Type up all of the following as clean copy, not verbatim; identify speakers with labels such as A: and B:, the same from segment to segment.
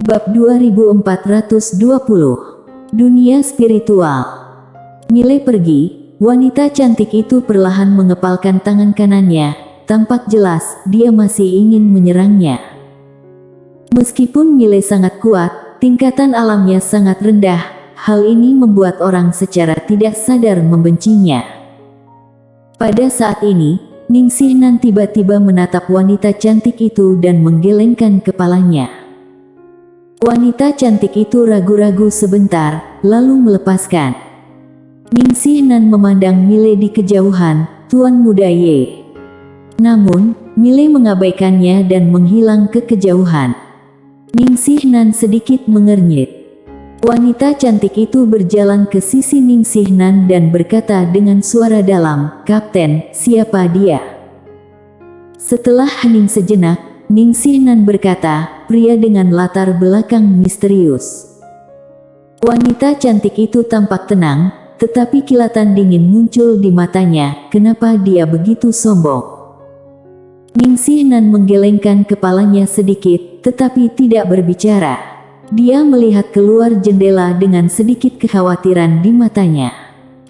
A: Bab 2420. Dunia Spiritual. Mile pergi, wanita cantik itu perlahan mengepalkan tangan kanannya, tampak jelas dia masih ingin menyerangnya. Meskipun Mile sangat kuat, tingkatan alamnya sangat rendah, hal ini membuat orang secara tidak sadar membencinya. Pada saat ini, Ningsih Nan tiba-tiba menatap wanita cantik itu dan menggelengkan kepalanya. Wanita cantik itu ragu-ragu sebentar, lalu melepaskan. Ningsih Nan memandang Mile di kejauhan, Tuan Muda Ye. Namun, Mile mengabaikannya dan menghilang ke kejauhan. Ningsih Nan sedikit mengernyit. Wanita cantik itu berjalan ke sisi Ningsih Nan dan berkata dengan suara dalam, "Kapten, siapa dia?" Setelah hening sejenak, Ningsih Nan berkata, "Pria dengan latar belakang misterius." Wanita cantik itu tampak tenang, tetapi kilatan dingin muncul di matanya. Kenapa dia begitu sombong? Ningsih Nan menggelengkan kepalanya sedikit, tetapi tidak berbicara. Dia melihat keluar jendela dengan sedikit kekhawatiran di matanya.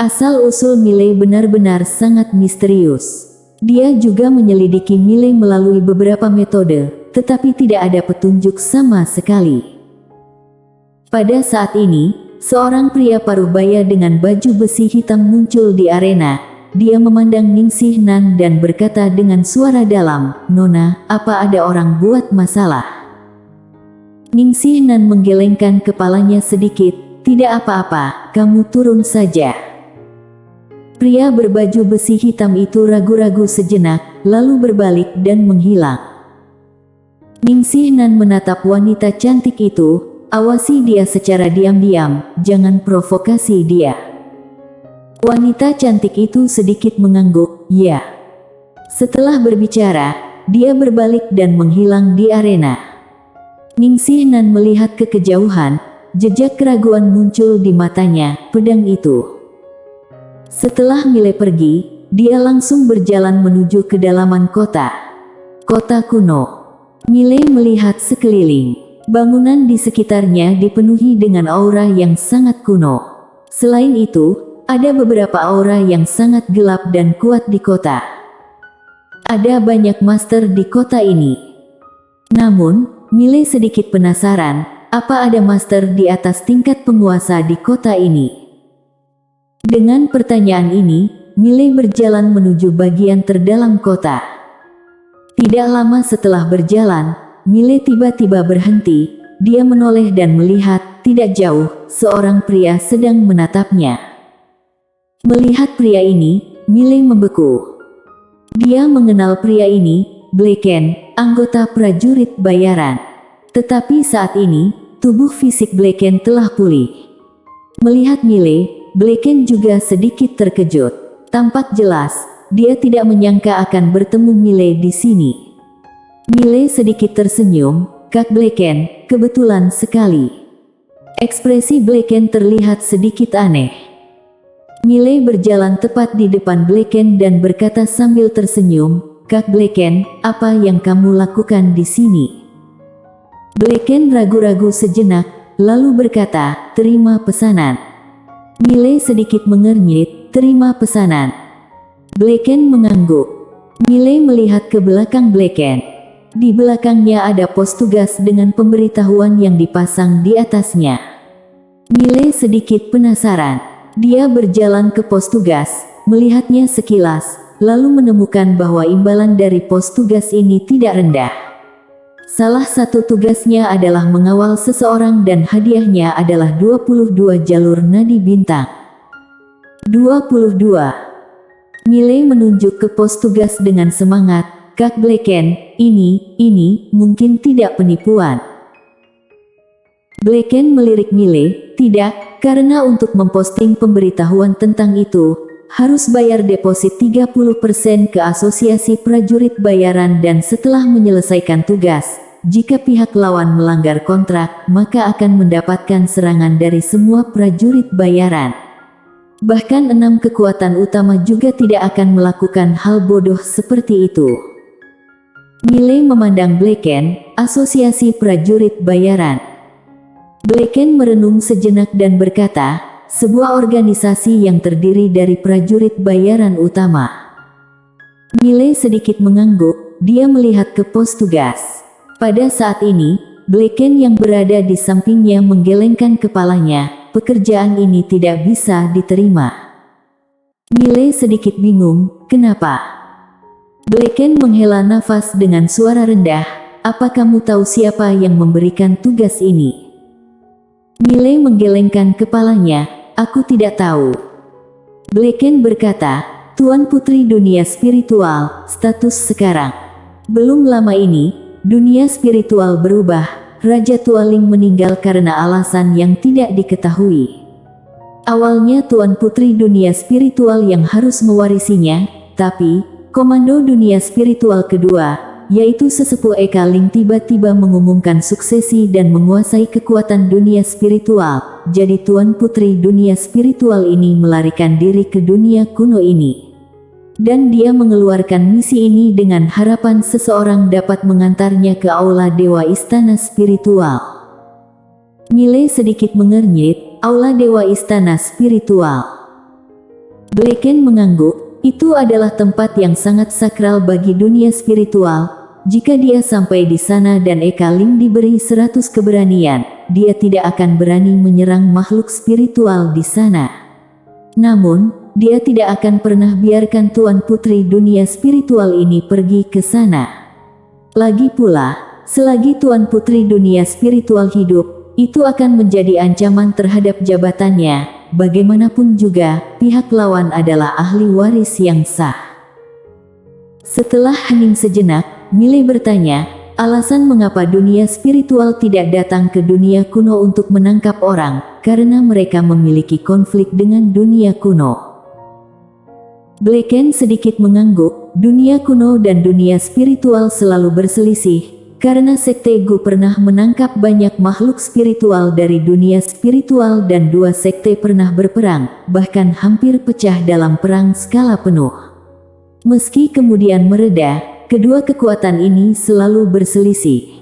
A: Asal-usul Mile benar-benar sangat misterius. Dia juga menyelidiki Mile melalui beberapa metode, tetapi tidak ada petunjuk sama sekali. Pada saat ini, seorang pria parubaya dengan baju besi hitam muncul di arena. Dia memandang Ningsih Nan dan berkata dengan suara dalam, "Nona, apa ada orang buat masalah?" Ningsih Nan menggelengkan kepalanya sedikit, "Tidak apa-apa, kamu turun saja." Pria berbaju besi hitam itu ragu-ragu sejenak, lalu berbalik dan menghilang. Ningsih Nan menatap wanita cantik itu, "Awasi dia secara diam-diam, jangan provokasi dia." Wanita cantik itu sedikit mengangguk, "Ya." Setelah berbicara, dia berbalik dan menghilang di arena. Ningsih Nan melihat ke kejauhan, jejak keraguan muncul di matanya, pedang itu. Setelah Mile pergi, dia langsung berjalan menuju kedalaman kota. Kota kuno. Mile melihat sekeliling. Bangunan di sekitarnya dipenuhi dengan aura yang sangat kuno. Selain itu, ada beberapa aura yang sangat gelap dan kuat di kota. Ada banyak master di kota ini. Namun, Mile sedikit penasaran, apa ada master di atas tingkat penguasa di kota ini? Dengan pertanyaan ini, Mile berjalan menuju bagian terdalam kota. Tidak lama setelah berjalan, Mile tiba-tiba berhenti. Dia menoleh dan melihat, tidak jauh, seorang pria sedang menatapnya. Melihat pria ini, Mile membeku. Dia mengenal pria ini, Blaken, anggota prajurit bayaran. Tetapi saat ini, tubuh fisik Blaken telah pulih. Melihat Mile, Blaken juga sedikit terkejut. Tampak jelas, dia tidak menyangka akan bertemu Mile di sini. Mile sedikit tersenyum, "Kak Blaken, kebetulan sekali." Ekspresi Blaken terlihat sedikit aneh. Mile berjalan tepat di depan Blaken dan berkata sambil tersenyum, "Kak Blaken, apa yang kamu lakukan di sini?" Blaken ragu-ragu sejenak, lalu berkata, "Terima pesanan." Mile sedikit mengernyit, "Terima pesanan." Blaken mengangguk. Mile melihat ke belakang Blaken. Di belakangnya ada pos tugas dengan pemberitahuan yang dipasang di atasnya. Mile sedikit penasaran. Dia berjalan ke pos tugas, melihatnya sekilas, lalu menemukan bahwa imbalan dari pos tugas ini tidak rendah. Salah satu tugasnya adalah mengawal seseorang dan hadiahnya adalah 22 jalur nadi bintang. 22. Mile menunjuk ke pos tugas dengan semangat, "Kak Blaken, ini mungkin tidak penipuan." Blaken melirik Mile, "Tidak, karena untuk memposting pemberitahuan tentang itu, harus bayar deposit 30% ke asosiasi prajurit bayaran dan setelah menyelesaikan tugas, jika pihak lawan melanggar kontrak, maka akan mendapatkan serangan dari semua prajurit bayaran. Bahkan 6 kekuatan utama juga tidak akan melakukan hal bodoh seperti itu." Mile memandang Blaken, asosiasi prajurit bayaran. Blaken merenung sejenak dan berkata, sebuah organisasi yang terdiri dari prajurit bayaran utama. Miley sedikit mengangguk, dia melihat ke pos tugas. Pada saat ini, Blaken yang berada di sampingnya menggelengkan kepalanya, pekerjaan ini tidak bisa diterima. Miley sedikit bingung, kenapa? Blaken menghela nafas dengan suara rendah, apa kamu tahu siapa yang memberikan tugas ini? Miley menggelengkan kepalanya, aku tidak tahu. Blaken berkata, Tuan Putri Dunia Spiritual, status sekarang. Belum lama ini, dunia spiritual berubah, Raja Tualing meninggal karena alasan yang tidak diketahui. Awalnya Tuan Putri Dunia Spiritual yang harus mewarisinya, tapi, Komando Dunia Spiritual kedua, yaitu Sesepuh Eka Ling tiba-tiba mengumumkan suksesi dan menguasai kekuatan dunia spiritual, jadi Tuan Putri Dunia Spiritual ini melarikan diri ke dunia kuno ini. Dan dia mengeluarkan misi ini dengan harapan seseorang dapat mengantarnya ke aula Dewa Istana Spiritual. Miley sedikit mengernyit, aula Dewa Istana Spiritual. Blaken mengangguk, itu adalah tempat yang sangat sakral bagi dunia spiritual. Jika dia sampai di sana dan Eka Ling diberi 100 keberanian, dia tidak akan berani menyerang makhluk spiritual di sana. Namun, dia tidak akan pernah biarkan Tuan Putri Dunia Spiritual ini pergi ke sana. Lagi pula, selagi Tuan Putri Dunia Spiritual hidup, itu akan menjadi ancaman terhadap jabatannya. Bagaimanapun juga, pihak lawan adalah ahli waris yang sah. Setelah hening sejenak, Miley bertanya, alasan mengapa dunia spiritual tidak datang ke dunia kuno untuk menangkap orang, karena mereka memiliki konflik dengan dunia kuno. Blaken sedikit mengangguk, dunia kuno dan dunia spiritual selalu berselisih, karena Sekte Gu pernah menangkap banyak makhluk spiritual dari dunia spiritual dan dua sekte pernah berperang, bahkan hampir pecah dalam perang skala penuh. Meski kemudian mereda, kedua kekuatan ini selalu berselisih.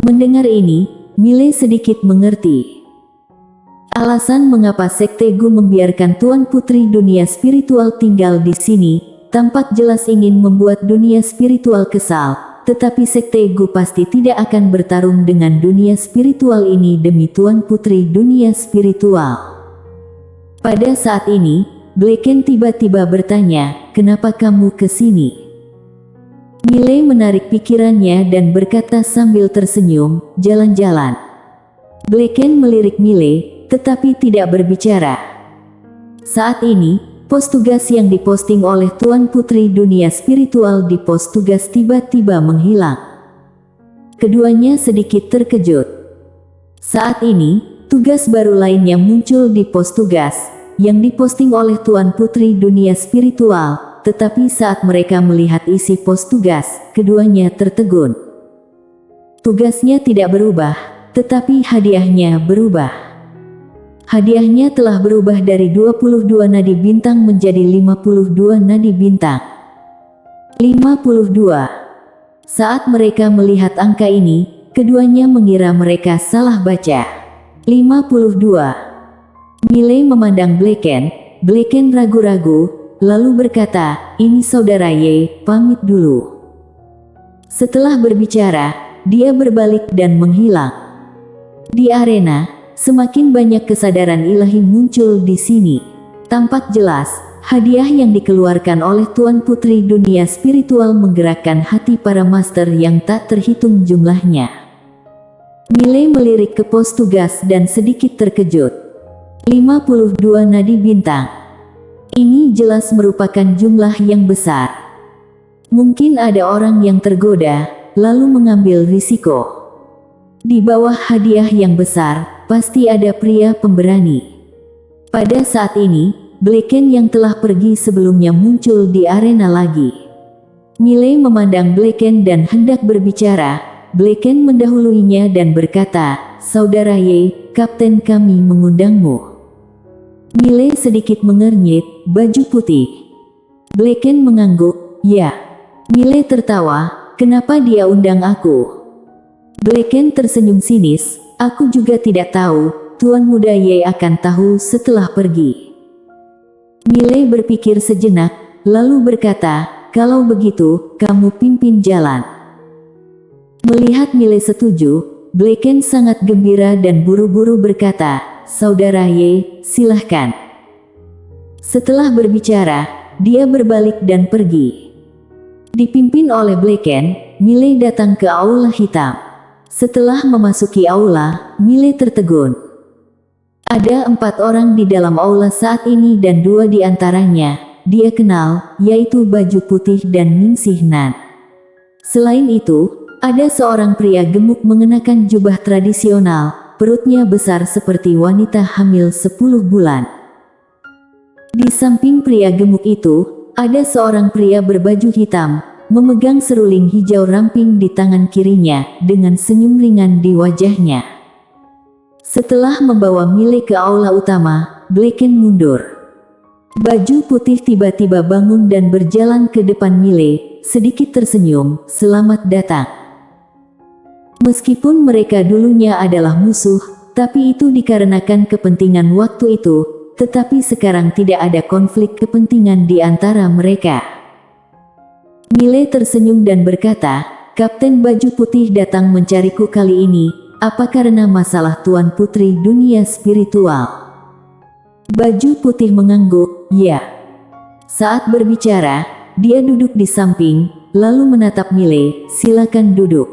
A: Mendengar ini, Miley sedikit mengerti. Alasan mengapa Sekte Gu membiarkan Tuan Putri Dunia Spiritual tinggal di sini, tampak jelas ingin membuat dunia spiritual kesal, tetapi Sekte Gu pasti tidak akan bertarung dengan dunia spiritual ini demi Tuan Putri Dunia Spiritual. Pada saat ini, Blaken tiba-tiba bertanya, kenapa kamu ke sini? Miley menarik pikirannya dan berkata sambil tersenyum, jalan-jalan. Blaken melirik Miley, tetapi tidak berbicara. Saat ini, pos tugas yang diposting oleh Tuan Putri Dunia Spiritual di pos tugas tiba-tiba menghilang. Keduanya sedikit terkejut. Saat ini, tugas baru lainnya muncul di pos tugas, yang diposting oleh Tuan Putri Dunia Spiritual, tetapi saat mereka melihat isi pos tugas, keduanya tertegun. Tugasnya tidak berubah, tetapi hadiahnya berubah. Hadiahnya telah berubah dari 22 nadi bintang menjadi 52 nadi bintang. 52. Saat mereka melihat angka ini, keduanya mengira mereka salah baca. 52. Miley memandang Blaken ragu-ragu, lalu berkata, ini saudara Ye, pamit dulu. Setelah berbicara, dia berbalik dan menghilang. Di arena, semakin banyak kesadaran ilahi muncul di sini. Tampak jelas, hadiah yang dikeluarkan oleh Tuan Putri Dunia Spiritual menggerakkan hati para master yang tak terhitung jumlahnya. Miley melirik ke pos tugas dan sedikit terkejut. 52 nadi bintang. Ini jelas merupakan jumlah yang besar. Mungkin ada orang yang tergoda, lalu mengambil risiko. Di bawah hadiah yang besar, pasti ada pria pemberani. Pada saat ini, Blaken yang telah pergi sebelumnya muncul di arena lagi. Miley memandang Blaken dan hendak berbicara. Blaken mendahuluinya dan berkata, saudara Ye, kapten kami mengundangmu. Miley sedikit mengernyit, baju putih. Blaken mengangguk, ya. Miley tertawa, kenapa dia undang aku? Blaken tersenyum sinis, Aku juga tidak tahu, Tuan Muda Ye akan tahu setelah pergi. Miley berpikir sejenak, lalu berkata, kalau begitu, kamu pimpin jalan. Melihat Miley setuju, Blaken sangat gembira dan buru-buru berkata, Saudara Ye, silahkan. Setelah berbicara, dia berbalik dan pergi. Dipimpin oleh Blaken, Miley datang ke aula hitam. Setelah memasuki aula, Miley tertegun. Ada 4 orang di dalam aula saat ini dan 2 di antaranya dia kenal, yaitu Baju Putih dan Ningsih Nan. Selain itu, ada seorang pria gemuk mengenakan jubah tradisional, perutnya besar seperti wanita hamil 10 bulan. Di samping pria gemuk itu, ada seorang pria berbaju hitam, memegang seruling hijau ramping di tangan kirinya, dengan senyum ringan di wajahnya. Setelah membawa Miley ke aula utama, Blaken mundur. Baju Putih tiba-tiba bangun dan berjalan ke depan Miley, sedikit tersenyum, selamat datang. Meskipun mereka dulunya adalah musuh, tapi itu dikarenakan kepentingan waktu itu, tetapi sekarang tidak ada konflik kepentingan di antara mereka. Miley tersenyum dan berkata, Kapten Baju Putih datang mencariku kali ini, apa karena masalah Tuan Putri dunia spiritual? Baju Putih mengangguk, ya. Saat berbicara, dia duduk di samping, lalu menatap Miley, silakan duduk.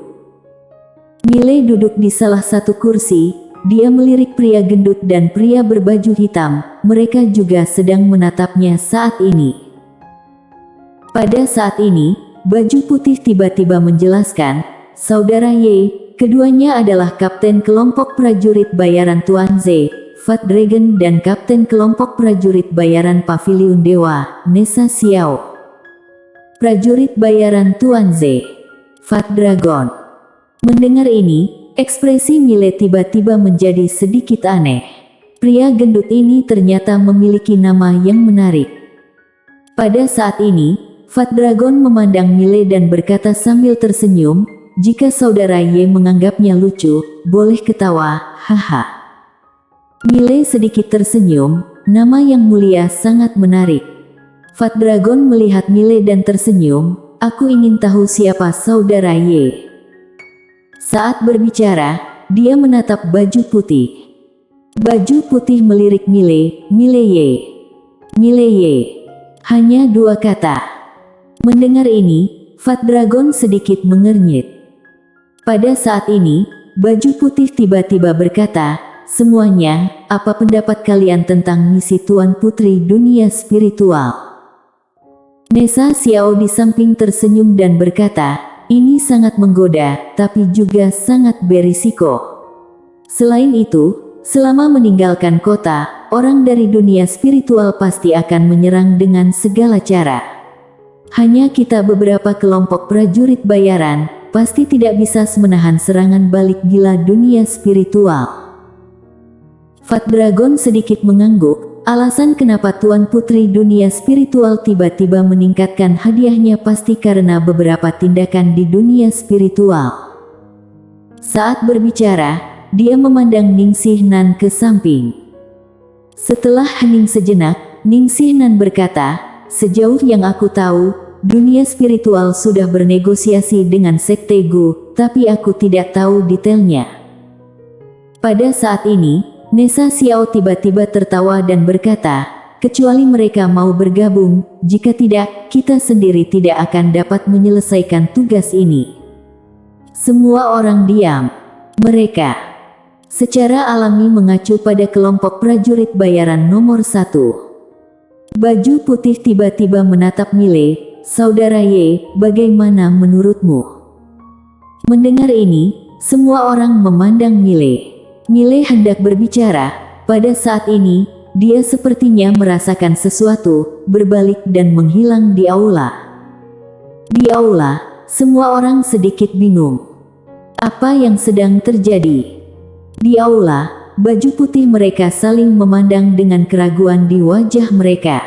A: Miley duduk di salah satu kursi, dia melirik pria gendut dan pria berbaju hitam, mereka juga sedang menatapnya saat ini. Pada saat ini, Baju Putih tiba-tiba menjelaskan, Saudara Ye, keduanya adalah Kapten Kelompok Prajurit Bayaran Tuan Ze, Fat Dragon dan Kapten Kelompok Prajurit Bayaran Paviliun Dewa, Nessa Xiao. Prajurit Bayaran Tuan Ze, Fat Dragon. Mendengar ini, ekspresi Miley tiba-tiba menjadi sedikit aneh. Pria gendut ini ternyata memiliki nama yang menarik. Pada saat ini, Fat Dragon memandang Miley dan berkata sambil tersenyum, jika Saudara Ye menganggapnya lucu, boleh ketawa, haha. Miley sedikit tersenyum, nama yang mulia sangat menarik. Fat Dragon melihat Miley dan tersenyum, aku ingin tahu siapa Saudara Ye. Saat berbicara, dia menatap Baju Putih. Baju Putih melirik Miley, Miley Ye. Miley Ye. Hanya 2 kata. Mendengar ini, Fat Dragon sedikit mengernyit. Pada saat ini, Baju Putih tiba-tiba berkata, semuanya, apa pendapat kalian tentang misi Tuan Putri dunia spiritual? Nessa Xiao di samping tersenyum dan berkata, ini sangat menggoda, tapi juga sangat berisiko. Selain itu, selama meninggalkan kota, orang dari dunia spiritual pasti akan menyerang dengan segala cara. Hanya kita beberapa kelompok prajurit bayaran, pasti tidak bisa menahan serangan balik gila dunia spiritual. Fat Dragon sedikit mengangguk, alasan kenapa Tuan Putri dunia spiritual tiba-tiba meningkatkan hadiahnya pasti karena beberapa tindakan di dunia spiritual. Saat berbicara, dia memandang Ningsih Nan ke samping. Setelah hening sejenak, Ningsih Nan berkata, sejauh yang aku tahu, dunia spiritual sudah bernegosiasi dengan Sekte Gu, tapi aku tidak tahu detailnya. Pada saat ini, Nessa Xiao tiba-tiba tertawa dan berkata, kecuali mereka mau bergabung, jika tidak, kita sendiri tidak akan dapat menyelesaikan tugas ini. Semua orang diam. Mereka secara alami mengacu pada kelompok prajurit bayaran nomor 1. Baju Putih tiba-tiba menatap Miley, Saudara Ye, bagaimana menurutmu? Mendengar ini, semua orang memandang Miley. Miley hendak berbicara, pada saat ini, dia sepertinya merasakan sesuatu, berbalik dan menghilang di aula. Di aula, semua orang sedikit bingung. Apa yang sedang terjadi? Di aula, Baju Putih mereka saling memandang dengan keraguan di wajah mereka.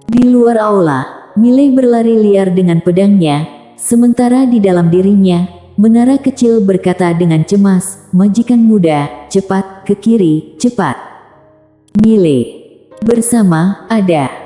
A: Di luar aula, Miley berlari liar dengan pedangnya, sementara di dalam dirinya, Menara kecil berkata dengan cemas, majikan muda, cepat, ke kiri, cepat. Mile. Bersama, ada.